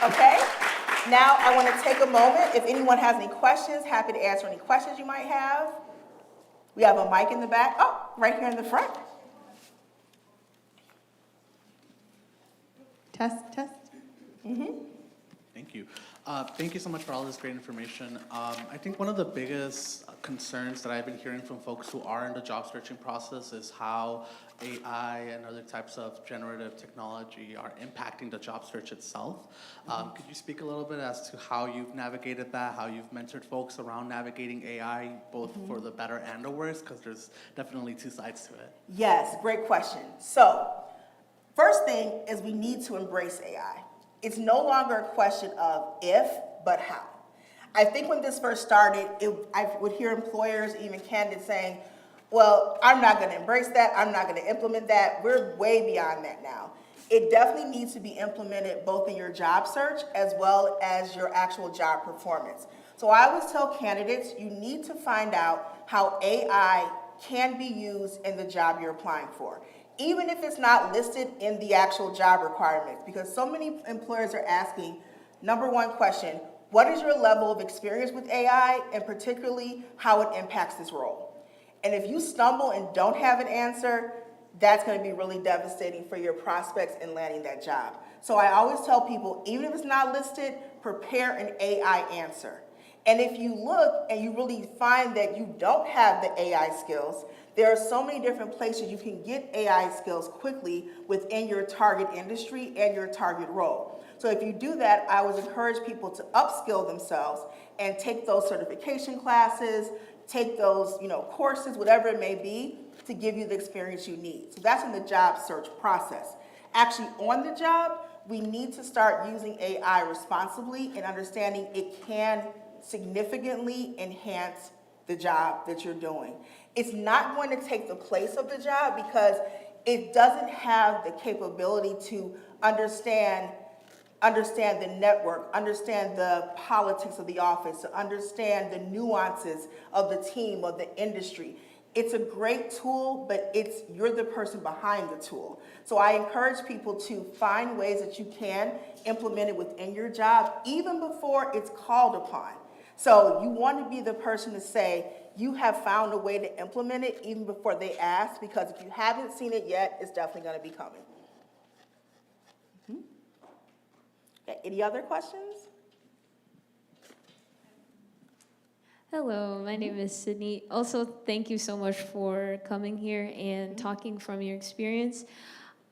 Okay, now I want to take a moment. If anyone has any questions, happy to answer any questions you might have. We have a mic in the back. Oh, right here in the front. Test. Thank you. Thank you so much for all this great information. I think one of the biggest concerns that I've been hearing from folks who are in the job searching process is how AI and other types of generative technology are impacting the job search itself. Could you speak a little bit as to how you've navigated that, how you've mentored folks around navigating AI, both for the better and the worse, because there's definitely two sides to it. Yes, great question. So, first thing is we need to embrace AI. It's no longer a question of if, but how. I think when this first started, I would hear employers, even candidates saying, well, I'm not going to embrace that. I'm not going to implement that. We're way beyond that now. It definitely needs to be implemented both in your job search as well as your actual job performance. So I always tell candidates, you need to find out how AI can be used in the job you're applying for, even if it's not listed in the actual job requirements, because so many employers are asking, number one question, what is your level of experience with AI, and particularly how it impacts this role? And if you stumble and don't have an answer, that's going to be really devastating for your prospects in landing that job. So I always tell people, even if it's not listed, prepare an AI answer. And if you look and you really find that you don't have the AI skills, there are so many different places you can get AI skills quickly within your target industry and your target role. So if you do that, I would encourage people to upskill themselves and take those certification classes, take those courses, whatever it may be, to give you the experience you need. So that's in the job search process. Actually, on the job, we need to start using AI responsibly and understanding it can significantly enhance the job that you're doing. It's not going to take the place of the job because it doesn't have the capability to understand the network, understand the politics of the office, to understand the nuances of the team, of the industry. It's a great tool, but you're the person behind the tool. So I encourage people to find ways that you can implement it within your job, even before it's called upon. So you want to be the person to say, you have found a way to implement it even before they ask, because if you haven't seen it yet, it's definitely going to be coming. Okay, any other questions? Hello, my name is Sydney. Also, thank you so much for coming here and talking from your experience.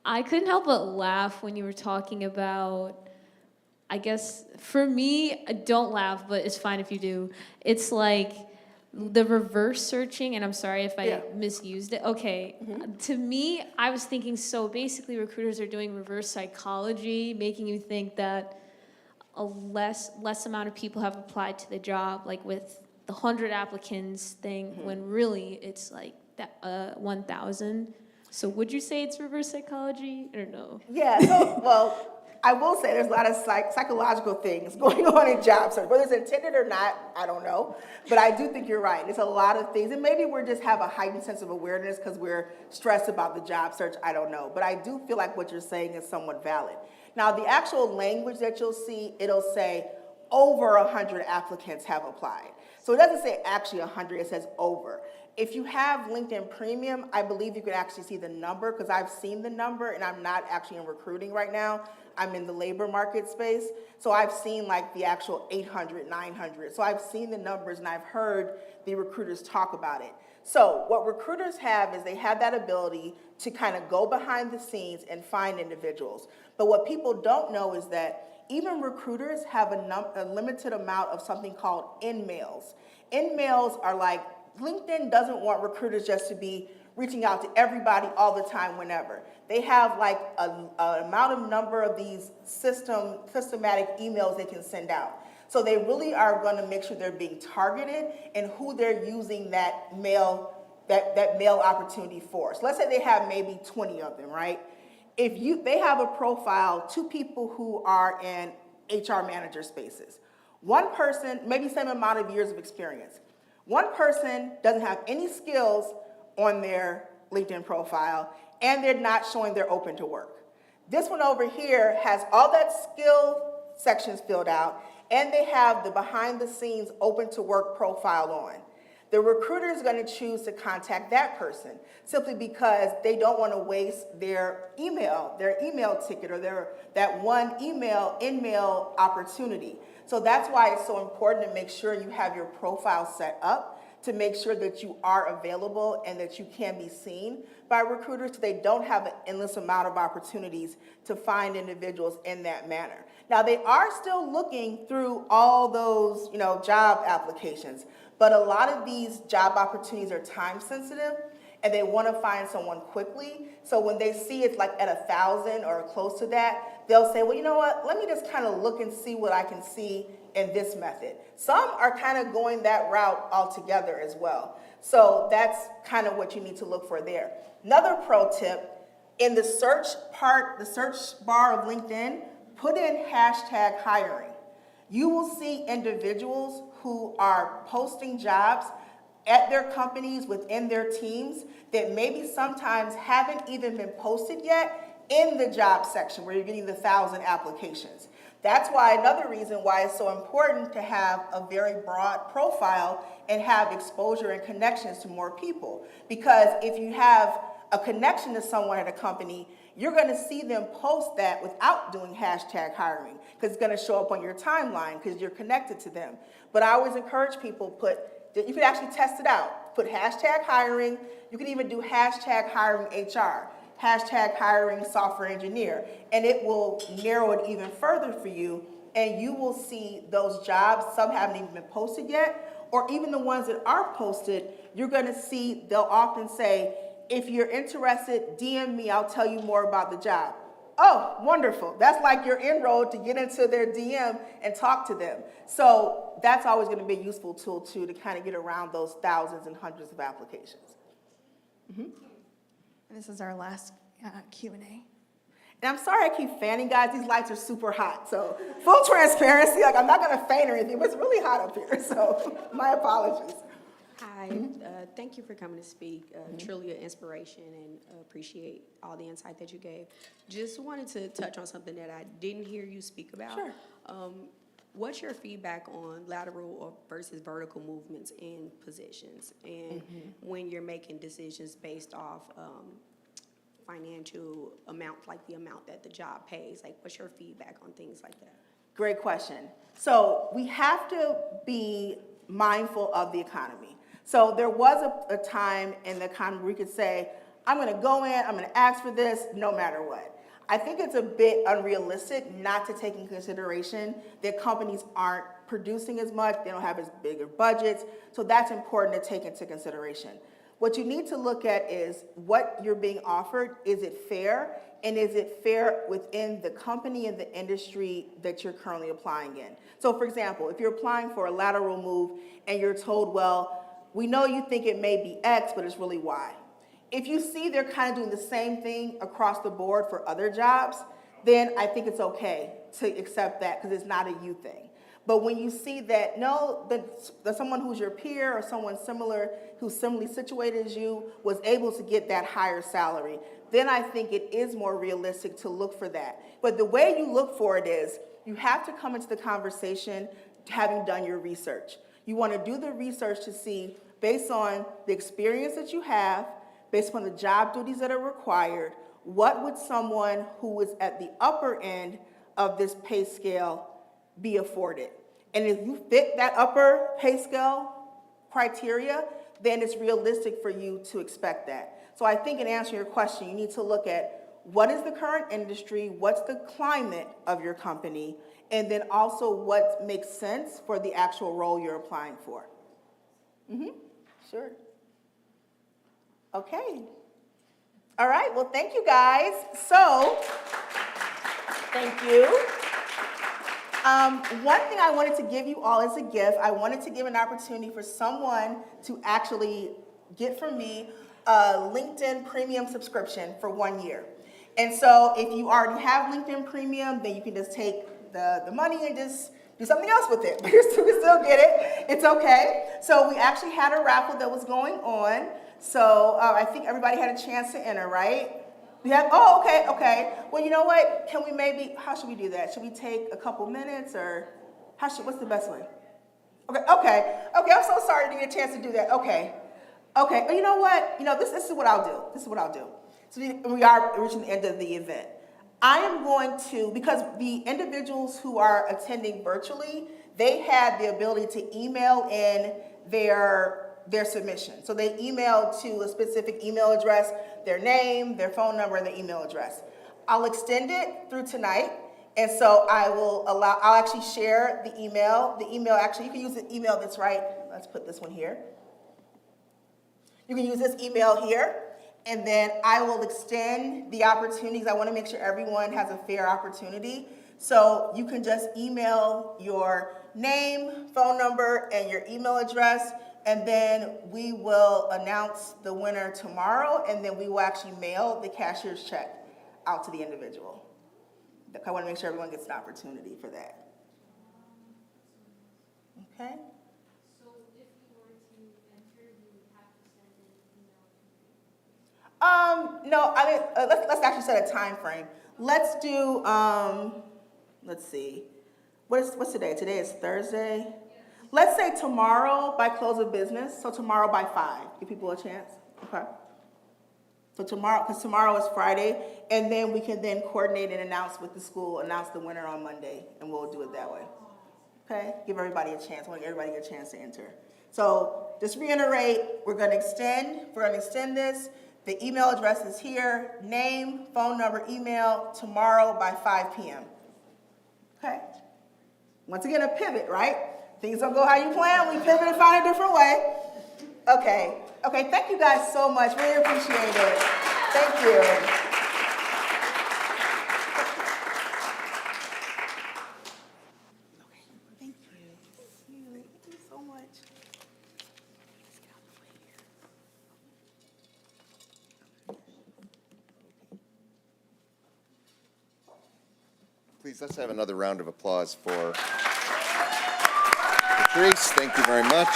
I couldn't help but laugh when you were talking about, I guess, for me, don't laugh, but it's fine if you do. It's like the reverse searching, and I'm sorry if I Yeah. misused it. Okay, to me, I was thinking, so basically recruiters are doing reverse psychology, making you think that a less amount of people have applied to the job, like with the 100 applicants thing, when really it's like that 1,000. So would you say it's reverse psychology or no? Yeah, so, well, I will say there's a lot of psychological things going on in job search. Whether it's intended or not, I don't know. But I do think you're right. It's a lot of things. And maybe we just have a heightened sense of awareness because we're stressed about the job search. I don't know. But I do feel like what you're saying is somewhat valid. Now, the actual language that you'll see, it'll say over 100 applicants have applied. So it doesn't say actually 100, it says over. If you have LinkedIn Premium, I believe you could actually see the number because I've seen the number and I'm not actually in recruiting right now. I'm in the labor market space. So I've seen like the actual 800, 900. So I've seen the numbers and I've heard the recruiters talk about it. So what recruiters have is they have that ability to kind of go behind the scenes and find individuals. But what people don't know is that even recruiters have a limited amount of something called in-mails. In-mails are like, LinkedIn doesn't want recruiters just to be reaching out to everybody all the time whenever. They have like an amount of number of these systematic emails they can send out. So they really are going to make sure they're being targeted and who they're using that mail opportunity for. So let's say they have maybe 20 of them, right? If they have a profile, 2 people who are in HR manager spaces. One person, maybe same amount of years of experience. One person doesn't have any skills on their LinkedIn profile, and they're not showing they're open to work. This one over here has all that skill sections filled out, and they have the behind the scenes open to work profile on. The recruiter is going to choose to contact that person simply because they don't want to waste their email ticket or that one in-mail opportunity. So that's why it's so important to make sure you have your profile set up to make sure that you are available and that you can be seen by recruiters so they don't have an endless amount of opportunities to find individuals in that manner. Now, they are still looking through all those, job applications, but a lot of these job opportunities are time sensitive and they want to find someone quickly. So when they see it's like at 1,000 or close to that, they'll say, well, you know what, let me just kind of look and see what I can see in this method. Some are kind of going that route altogether as well. So that's kind of what you need to look for there. Another pro tip, in the search bar of LinkedIn, put in #hiring. You will see individuals who are posting jobs at their companies, within their teams, that maybe sometimes haven't even been posted yet in the job section where you're getting the 1,000 applications. That's why another reason why it's so important to have a very broad profile and have exposure and connections to more people. Because if you have a connection to someone at a company, you're going to see them post that without doing #hiring because it's going to show up on your timeline because you're connected to them. But I always encourage people you can actually test it out. Put #hiring. You can even do #hiring HR, #hiring software engineer, and it will narrow it even further for you. And you will see those jobs. Some haven't even been posted yet, or even the ones that are posted. You're going to see they'll often say, if you're interested, DM me. I'll tell you more about the job. Oh, wonderful. That's like your inroad to get into their DM and talk to them. So that's always going to be a useful tool, too, to kind of get around those thousands and hundreds of applications. This is our last Q&A. And I'm sorry I keep fanning, guys. These lights are super hot. So full transparency, I'm not going to feign or anything, but it's really hot up here. So my apologies. Hi, thank you for coming to speak. Truly an inspiration and appreciate all the insight that you gave. Just wanted to touch on something that I didn't hear you speak about. Sure. What's your feedback on lateral or versus vertical movements in positions and when you're making decisions based off financial amount, like the amount that the job pays? Like, what's your feedback on things like that? Great question. So we have to be mindful of the economy. So there was a time in the economy where we could say, I'm gonna go in, I'm gonna ask for this, no matter what. I think it's a bit unrealistic not to take into consideration that companies aren't producing as much, they don't have as bigger budgets, so that's important to take into consideration. What you need to look at is what you're being offered, is it fair? And is it fair within the company and the industry that you're currently applying in? So for example, if you're applying for a lateral move and you're told, well, we know you think it may be X, but it's really Y. If you see they're kind of doing the same thing across the board for other jobs, then I think it's okay to accept that because it's not a you thing. But when you see that, no, that someone who's your peer or someone similar who's similarly situated as you was able to get that higher salary, then I think it is more realistic to look for that. But the way you look for it is you have to come into the conversation having done your research. You want to do the research to see, based on the experience that you have, based on the job duties that are required, what would someone who is at the upper end of this pay scale be afforded? And if you fit that upper pay scale criteria, then it's realistic for you to expect that. So I think in answering your question, you need to look at what is the current industry, what's the climate of your company, and then also what makes sense for the actual role you're applying for. Sure. Okay. All right, well, thank you guys. So, thank you. One thing I wanted to give you all as a gift, I wanted to give an opportunity for someone to actually get from me a LinkedIn Premium subscription for 1 year. And so if you already have LinkedIn Premium, then you can just take the money and just do something else with it. But you can still get it. It's okay. So we actually had a raffle that was going on. So I think everybody had a chance to enter, right? We have, oh, okay. Well, you know what? Can we maybe, how should we do that? Should we take a couple minutes or what's the best way? Okay, I'm so sorry to get a chance to do that. Okay, but you know what? This is what I'll do. So we are reaching the end of the event. I am going to, because the individuals who are attending virtually, they had the ability to email in their submission. So they emailed to a specific email address, their name, their phone number, and their email address. I'll extend it through tonight, and so I'll actually share the email. The email, actually, you can use the email that's right. Let's put this one here. You can use this email here, and then I will extend the opportunities. I want to make sure everyone has a fair opportunity. So you can just email your name, phone number, and your email address, and then we will announce the winner tomorrow, and then we will actually mail the cashier's check out to the individual. I want to make sure everyone gets an opportunity for that. Okay? So if you were to enter, you would have to send an email to me. No, I mean, let's actually set a time frame. Let's do, let's see. What's today? Today is Thursday. Let's say tomorrow by close of business. So tomorrow by 5. Give people a chance. Okay. So tomorrow, because tomorrow is Friday, and then we can then coordinate and announce with the school, announce the winner on Monday, and we'll do it that way. Okay? Give everybody a chance. I want everybody to get a chance to enter. So just reiterate, we're going to extend this. The email address is here, name, phone number, email, tomorrow by 5 p.m. Okay? Once again, a pivot, right? Things don't go how you plan, we pivot and find a different way. Okay, thank you guys so much. Really appreciate it. Thank you. Thank you so much. Please, let's have another round of applause for Katrice. Thank you very much.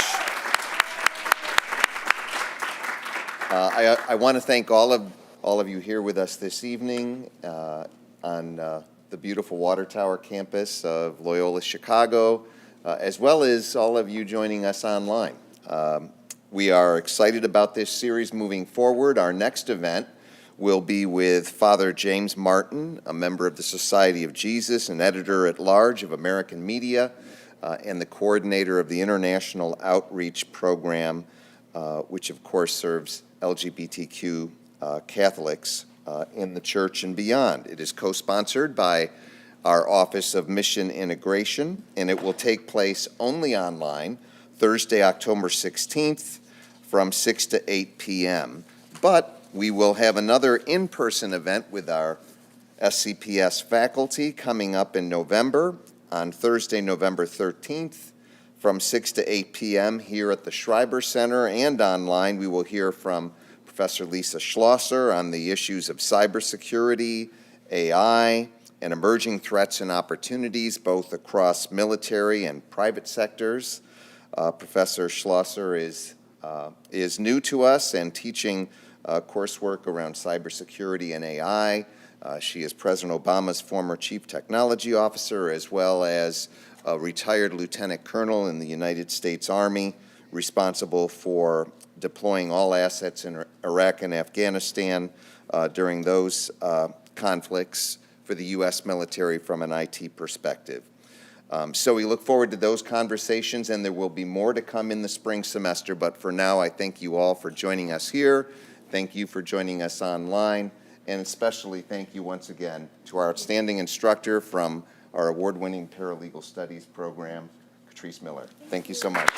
I want to thank all of you here with us this evening on the beautiful Water Tower campus of Loyola, Chicago, as well as all of you joining us online. We are excited about this series moving forward. Our next event will be with Father James Martin, a member of the Society of Jesus and editor-at-large of American Media. and the coordinator of the International Outreach Program, which of course serves LGBTQ Catholics in the church and beyond. It is co-sponsored by our Office of Mission Integration, and it will take place only online Thursday, October 16th from 6 to 8 p.m. But we will have another in-person event with our SCPS faculty coming up in November, on Thursday, November 13th, from 6 to 8 p.m. here at the Schreiber Center, and online we will hear from Professor Lisa Schlosser on the issues of cybersecurity, AI, and emerging threats and opportunities both across military and private sectors. Professor Schlosser is new to us and teaching coursework around cybersecurity and AI. She is President Obama's former Chief Technology Officer, as well as a retired Lieutenant Colonel in the United States Army, responsible for deploying all assets in Iraq and Afghanistan during those conflicts for the U.S. military from an IT perspective. So we look forward to those conversations, and there will be more to come in the spring semester, but for now, I thank you all for joining us here. Thank you for joining us online, and especially thank you once again to our outstanding instructor from our award-winning Paralegal Studies program, Katrice Miller. Thank you so much.